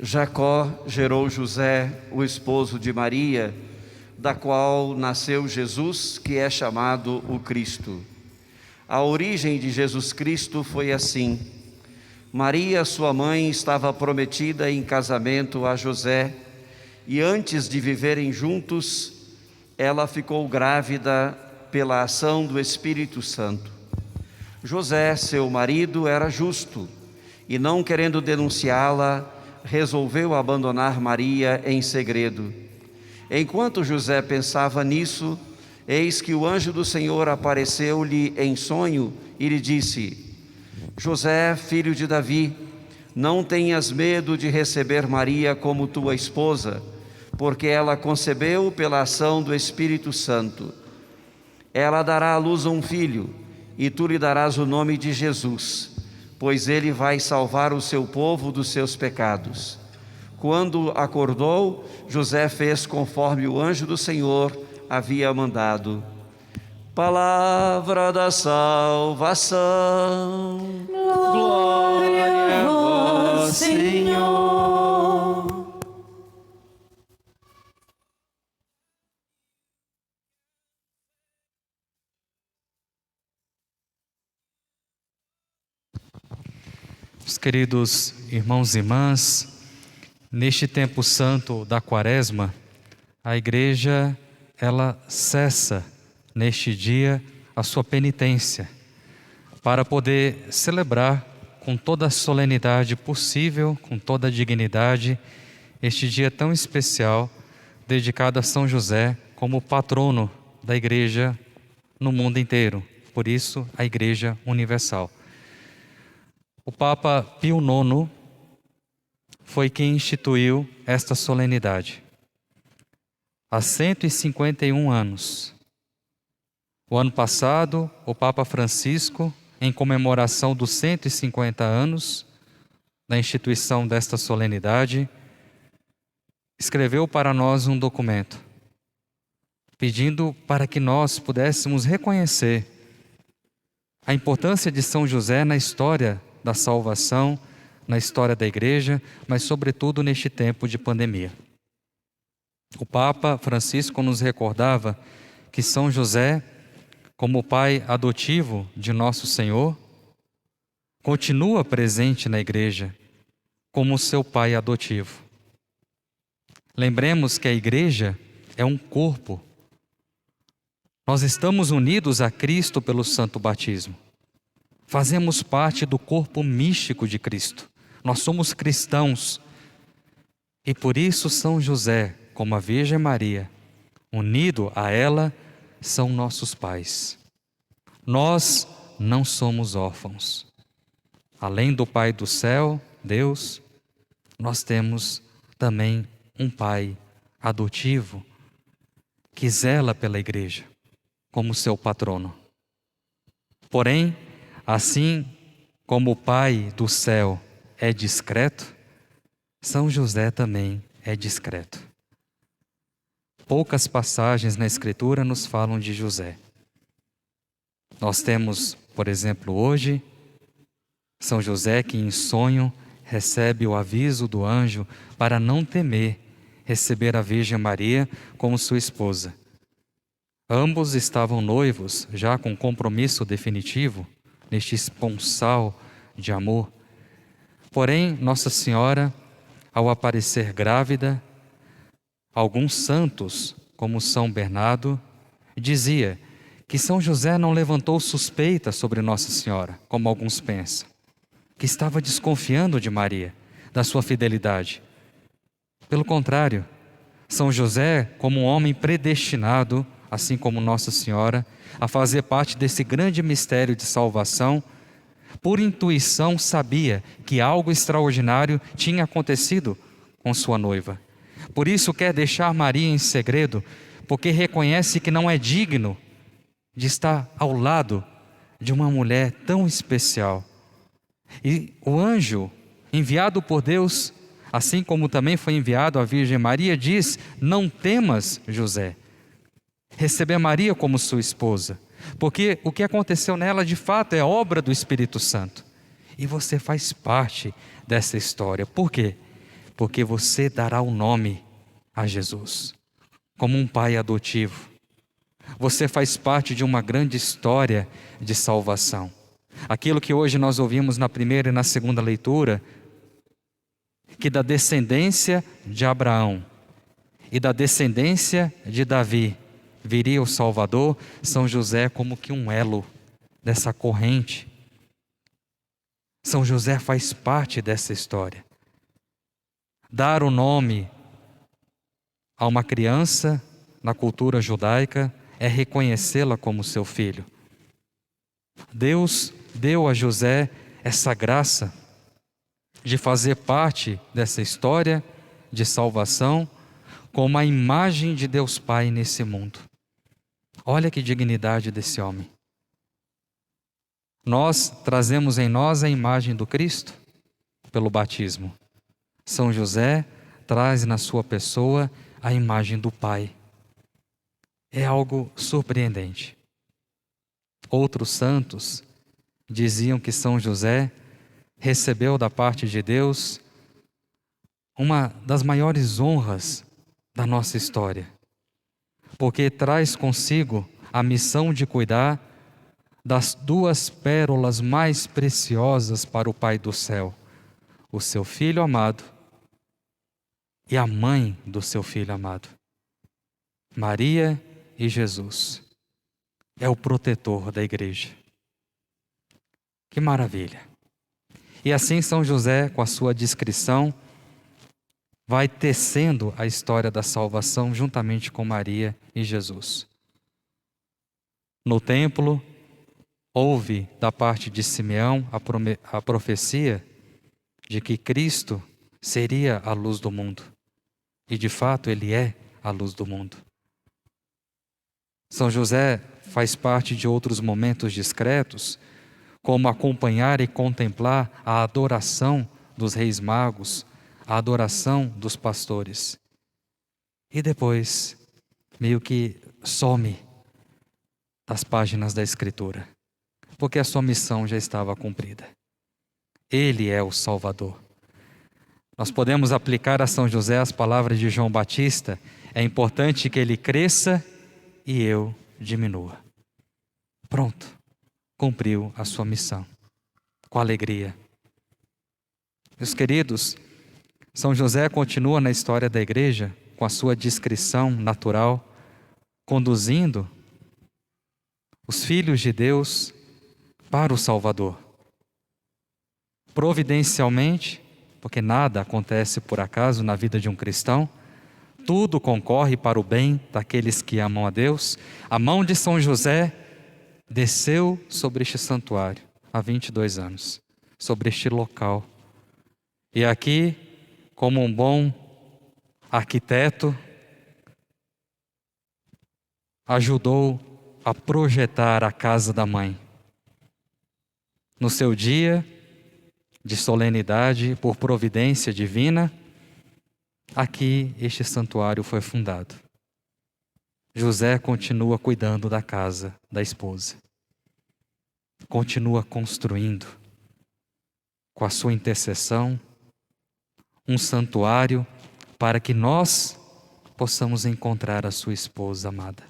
Jacó gerou José, o esposo de Maria, da qual nasceu Jesus, que é chamado o Cristo. A origem de Jesus Cristo foi assim: Maria, sua mãe, estava prometida em casamento a José, e antes de viverem juntos, ela ficou grávida pela ação do Espírito Santo. José, seu marido, era justo e, não querendo denunciá-la, resolveu abandonar Maria em segredo. Enquanto José pensava nisso, eis que o anjo do Senhor apareceu-lhe em sonho e lhe disse: José, filho de Davi, não tenhas medo de receber Maria como tua esposa, porque ela concebeu pela ação do Espírito Santo. Ela dará à luz um filho, e tu lhe darás o nome de Jesus, pois ele vai salvar o seu povo dos seus pecados. Quando acordou, José fez conforme o anjo do Senhor havia mandado. Palavra da salvação. Glória a vós, Senhor. Meus queridos irmãos e irmãs, neste tempo santo da Quaresma, a Igreja, ela cessa neste dia a sua penitência, para poder celebrar com toda a solenidade possível, com toda a dignidade, este dia tão especial, dedicado a São José como patrono da Igreja no mundo inteiro, por isso a Igreja Universal. O Papa Pio IX foi quem instituiu esta solenidade. Há 151 anos. O ano passado, o Papa Francisco, em comemoração dos 150 anos da instituição desta solenidade, escreveu para nós um documento, pedindo para que nós pudéssemos reconhecer a importância de São José na história da salvação, na história da Igreja, mas sobretudo neste tempo de pandemia. O Papa Francisco nos recordava que São José, como pai adotivo de Nosso Senhor, continua presente na Igreja como seu pai adotivo. Lembremos que a Igreja é um corpo. Nós estamos unidos a Cristo pelo Santo Batismo. Fazemos parte do corpo místico de Cristo. Nós somos cristãos. E por isso São José, como a Virgem Maria, unido a ela, são nossos pais. Nós não somos órfãos. Além do Pai do céu, Deus, nós temos também um Pai adotivo que zela pela Igreja como seu patrono. Porém, assim como o Pai do céu é discreto, São José também é discreto. Poucas passagens na Escritura nos falam de José. Nós temos, por exemplo, hoje, São José que em sonho recebe o aviso do anjo para não temer receber a Virgem Maria como sua esposa. Ambos estavam noivos, já com compromisso definitivo, neste esponsal de amor. Porém, Nossa Senhora, ao aparecer grávida, alguns santos, como São Bernardo, dizia que São José não levantou suspeita sobre Nossa Senhora, como alguns pensam, que estava desconfiando de Maria, da sua fidelidade. Pelo contrário, São José, como um homem predestinado, assim como Nossa Senhora, a fazer parte desse grande mistério de salvação, por intuição sabia que algo extraordinário tinha acontecido com sua noiva. Por isso quer deixar Maria em segredo, porque reconhece que não é digno de estar ao lado de uma mulher tão especial. E o anjo, enviado por Deus, assim como também foi enviado à Virgem Maria, diz: não temas, José, receber Maria como sua esposa, porque o que aconteceu nela de fato é obra do Espírito Santo. E você faz parte dessa história. Por quê? porque você dará o nome a Jesus, como um pai adotivo. Você faz parte de uma grande história de salvação. Aquilo que hoje nós ouvimos na primeira e na segunda leitura, que da descendência de Abraão e da descendência de Davi viria o Salvador, São José é como que um elo dessa corrente. São José faz parte dessa história. Dar o nome a uma criança na cultura judaica é reconhecê-la como seu filho. Deus deu a José essa graça de fazer parte dessa história de salvação como a imagem de Deus Pai nesse mundo. Olha que dignidade desse homem. Nós trazemos em nós a imagem do Cristo pelo batismo. São José traz na sua pessoa a imagem do Pai. É algo surpreendente. Outros santos diziam que São José recebeu da parte de Deus uma das maiores honras da nossa história, porque traz consigo a missão de cuidar das duas pérolas mais preciosas para o Pai do céu, o seu Filho amado e a mãe do seu Filho amado. Maria e Jesus é o protetor da igreja. Que maravilha! E assim São José, com a sua discrição, vai tecendo a história da salvação juntamente com Maria e Jesus. No templo, houve da parte de Simeão a profecia de que Cristo seria a luz do mundo. E de fato ele é a luz do mundo. São José faz parte de outros momentos discretos, como acompanhar e contemplar a adoração dos reis magos, a adoração dos pastores. E depois, meio que some das páginas da Escritura, porque a sua missão já estava cumprida. Ele é o Salvador. Nós podemos aplicar a São José as palavras de João Batista: é importante que ele cresça e eu diminua. Pronto, cumpriu a sua missão, com alegria. Meus queridos, São José continua na história da igreja com a sua discrição natural, conduzindo os filhos de Deus para o Salvador. Providencialmente, porque nada acontece por acaso na vida de um cristão, tudo concorre para o bem daqueles que amam a Deus. A mão de São José desceu sobre este santuário há 22 anos, sobre este local. E aqui, como um bom arquiteto, ajudou a projetar a casa da mãe. No seu dia de solenidade, por providência divina, aqui este santuário foi fundado. José continua cuidando da casa da esposa. Continua construindo, com a sua intercessão, um santuário para que nós possamos encontrar a sua esposa amada.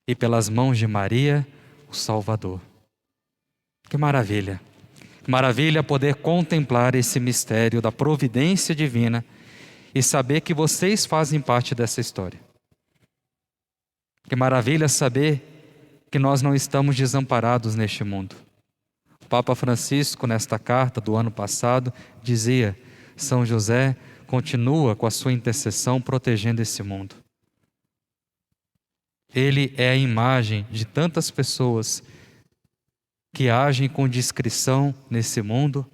E pelas mãos de Maria, o Salvador. Que maravilha! Maravilha poder contemplar esse mistério da providência divina e saber que vocês fazem parte dessa história. Que maravilha saber que nós não estamos desamparados neste mundo. O Papa Francisco, nesta carta do ano passado, dizia: São José continua com a sua intercessão protegendo esse mundo. Ele é a imagem de tantas pessoas que agem com discrição nesse mundo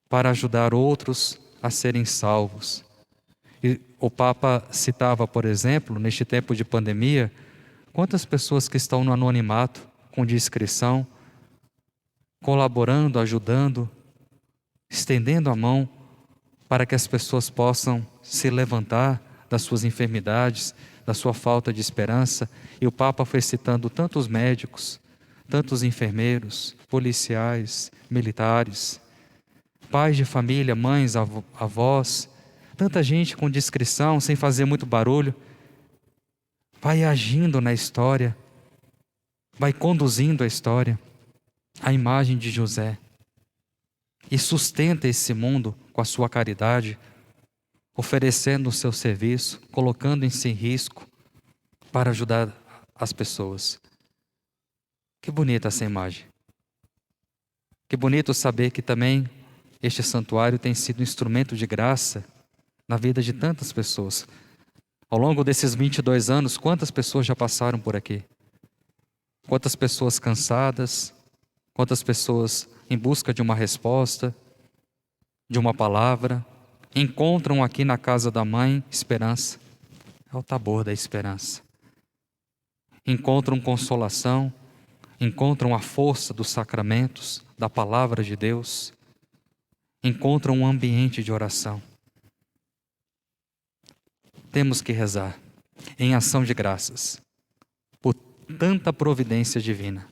para ajudar outros a serem salvos. E o Papa citava, por exemplo, neste tempo de pandemia, quantas pessoas que estão no anonimato, com discrição, colaborando, ajudando, estendendo a mão para que as pessoas possam se levantar das suas enfermidades, da sua falta de esperança. E o Papa foi citando tantos médicos, tantos enfermeiros, policiais, militares, pais de família, mães, avós, tanta gente com discrição, sem fazer muito barulho, vai agindo na história, vai conduzindo a história, a imagem de José, e sustenta esse mundo com a sua caridade, oferecendo o seu serviço, colocando-se em risco para ajudar as pessoas. Que bonita essa imagem. Que bonito saber que também este santuário tem sido instrumento de graça na vida de tantas pessoas. Ao longo desses 22 anos, quantas pessoas já passaram por aqui? Quantas pessoas cansadas, quantas pessoas em busca de uma resposta, de uma palavra, encontram aqui na casa da mãe esperança. É o Tabor da esperança. Encontram consolação, encontram a força dos sacramentos, da palavra de Deus, encontram um ambiente de oração. Temos que rezar em ação de graças por tanta providência divina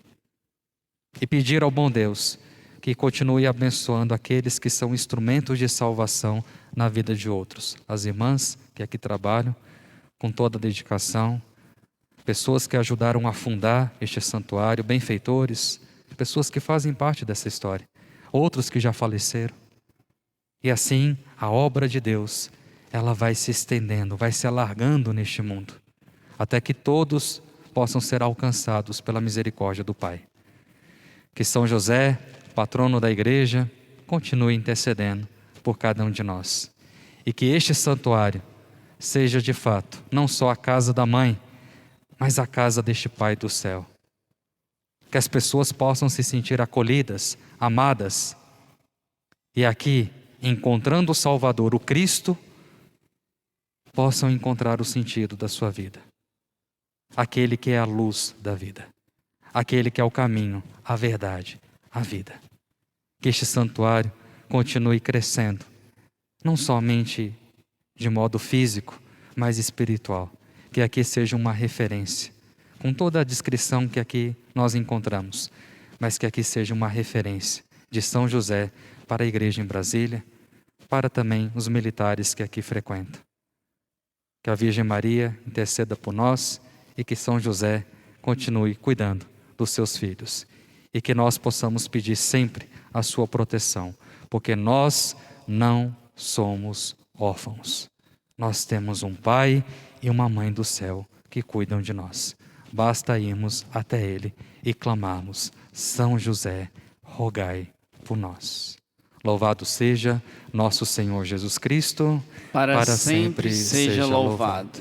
e pedir ao bom Deus que continue abençoando aqueles que são instrumentos de salvação na vida de outros. As irmãs que aqui trabalham com toda a dedicação, pessoas que ajudaram a fundar este santuário, benfeitores, pessoas que fazem parte dessa história, outros que já faleceram. E assim, a obra de Deus, ela vai se estendendo, vai se alargando neste mundo, até que todos possam ser alcançados pela misericórdia do Pai. Que São José, patrono da igreja, continue intercedendo por cada um de nós. E que este santuário seja de fato, não só a casa da mãe, mas a casa deste Pai do céu. Que as pessoas possam se sentir acolhidas, amadas. E aqui, encontrando o Salvador, o Cristo, possam encontrar o sentido da sua vida. Aquele que é a luz da vida. Aquele que é o caminho, a verdade, a vida. Que este santuário continue crescendo, não somente de modo físico, mas espiritual. Que aqui seja uma referência, com toda a descrição que aqui nós encontramos, mas que aqui seja uma referência de São José para a igreja em Brasília, para também os militares que aqui frequentam. Que a Virgem Maria interceda por nós e que São José continue cuidando dos seus filhos. E que nós possamos pedir sempre a sua proteção, porque nós não somos órfãos. Nós temos um Pai e uma Mãe do céu que cuidam de nós. Basta irmos até Ele e clamarmos: São José, rogai por nós. Louvado seja nosso Senhor Jesus Cristo, para sempre seja louvado.